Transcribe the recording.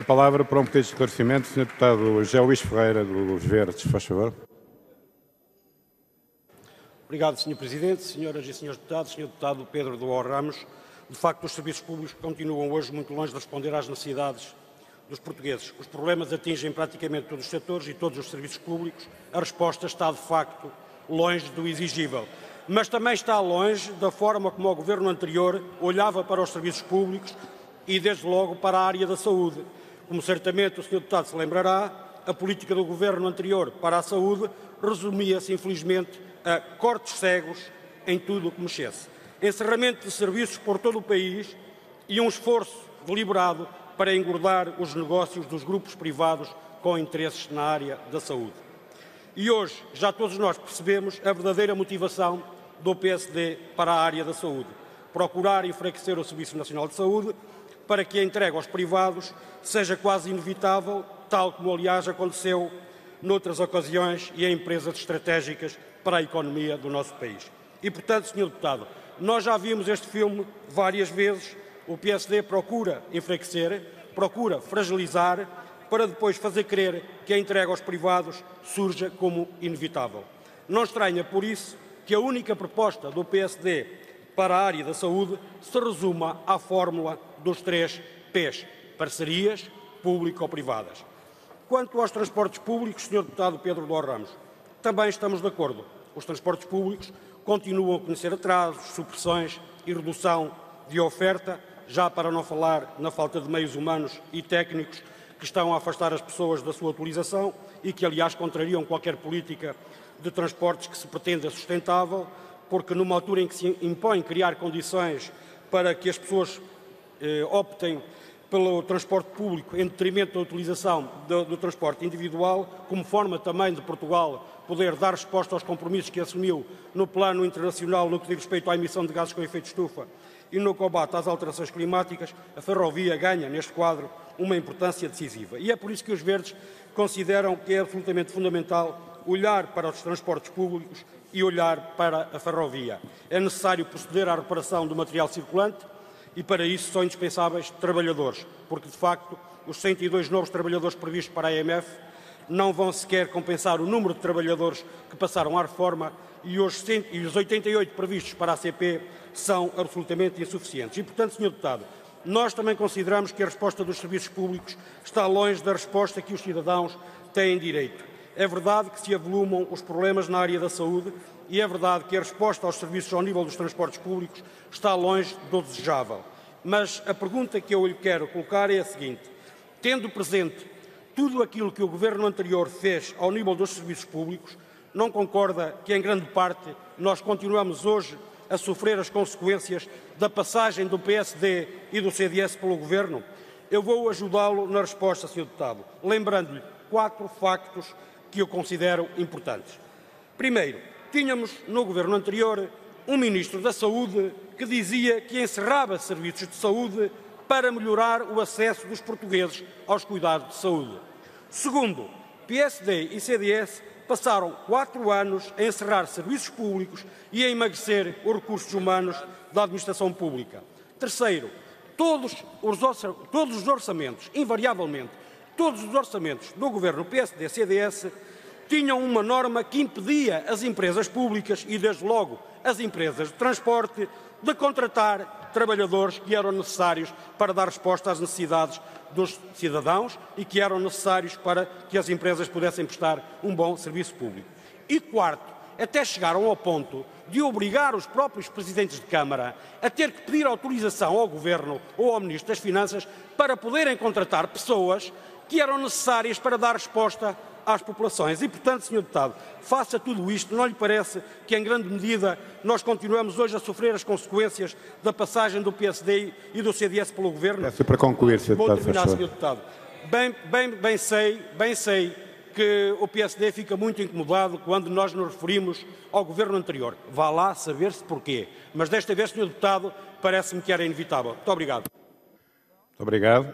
palavra para um pedido de esclarecimento, Sr. Deputado José Luís Ferreira, dos Verdes, faz favor. Obrigado, Sr. Presidente, senhoras e senhores deputados, Sr. Deputado Pedro Duarte Ramos. De facto, os serviços públicos continuam hoje muito longe de responder às necessidades dos portugueses. Os problemas atingem praticamente todos os setores e todos os serviços públicos. A resposta está, de facto, longe do exigível. Mas também está longe da forma como o Governo anterior olhava para os serviços públicos e, desde logo, para a área da saúde. Como certamente o Sr. Deputado se lembrará, a política do Governo anterior para a saúde resumia-se, infelizmente, a cortes cegos em tudo o que mexesse. Encerramento de serviços por todo o país e um esforço deliberado para engordar os negócios dos grupos privados com interesses na área da saúde. E hoje já todos nós percebemos a verdadeira motivação do PSD para a área da saúde. Procurar enfraquecer o Serviço Nacional de Saúde para que a entrega aos privados seja quase inevitável, tal como aliás aconteceu noutras ocasiões e em empresas estratégicas para a economia do nosso país. E, portanto, Sr. Deputado, nós já vimos este filme várias vezes. O PSD procura enfraquecer, procura fragilizar, para depois fazer crer que a entrega aos privados surja como inevitável. Não estranha, por isso, que a única proposta do PSD para a área da saúde se resuma à fórmula dos 3 Ps, parcerias público-privadas. Quanto aos transportes públicos, Sr. Deputado Pedro Duarte Ramos, também estamos de acordo. Os transportes públicos continuam a conhecer atrasos, supressões e redução de oferta, já para não falar na falta de meios humanos e técnicos que estão a afastar as pessoas da sua utilização e que, aliás, contrariam qualquer política de transportes que se pretenda sustentável, porque numa altura em que se impõe criar condições para que as pessoas optem pelo transporte público em detrimento da utilização do transporte individual, como forma também de Portugal poder dar resposta aos compromissos que assumiu no plano internacional no que diz respeito à emissão de gases com efeito de estufa e no combate às alterações climáticas, a ferrovia ganha neste quadro uma importância decisiva. E é por isso que os Verdes consideram que é absolutamente fundamental olhar para os transportes públicos e olhar para a ferrovia. É necessário proceder à reparação do material circulante e, para isso, são indispensáveis trabalhadores, porque, de facto, os 102 novos trabalhadores previstos para a AMF não vão sequer compensar o número de trabalhadores que passaram à reforma e os 88 previstos para a ACP são absolutamente insuficientes. E, portanto, Sr. Deputado, nós também consideramos que a resposta dos serviços públicos está longe da resposta que os cidadãos têm direito. É verdade que se avolumam os problemas na área da saúde e é verdade que a resposta aos serviços ao nível dos transportes públicos está longe do desejável. Mas a pergunta que eu lhe quero colocar é a seguinte: tendo presente tudo aquilo que o Governo anterior fez ao nível dos serviços públicos, não concorda que, em grande parte, nós continuamos hoje a sofrer as consequências da passagem do PSD e do CDS pelo Governo? Eu vou ajudá-lo na resposta, Sr. Deputado, lembrando-lhe 4 factos que eu considero importantes. Primeiro, tínhamos no Governo anterior um Ministro da Saúde que dizia que encerrava serviços de saúde para melhorar o acesso dos portugueses aos cuidados de saúde. Segundo, PSD e CDS passaram 4 anos a encerrar serviços públicos e a emagrecer os recursos humanos da administração pública. Terceiro, todos os orçamentos, invariavelmente, todos os orçamentos do Governo PSD-CDS tinham uma norma que impedia as empresas públicas e, desde logo, as empresas de transporte, de contratar trabalhadores que eram necessários para dar resposta às necessidades dos cidadãos e que eram necessários para que as empresas pudessem prestar um bom serviço público. E quarto, até chegaram ao ponto de obrigar os próprios presidentes de Câmara a ter que pedir autorização ao Governo ou ao Ministro das Finanças para poderem contratar pessoas que eram necessárias para dar resposta às populações. E, portanto, Sr. Deputado, faça tudo isto, não lhe parece que, em grande medida, nós continuamos hoje a sofrer as consequências da passagem do PSD e do CDS pelo Governo? Peço para concluir, Sr. Deputado. Vou terminar, Sr. Deputado. Bem sei que o PSD fica muito incomodado quando nós nos referimos ao Governo anterior. Vá lá saber-se porquê. Mas desta vez, Sr. Deputado, parece-me que era inevitável. Muito obrigado. Muito obrigado.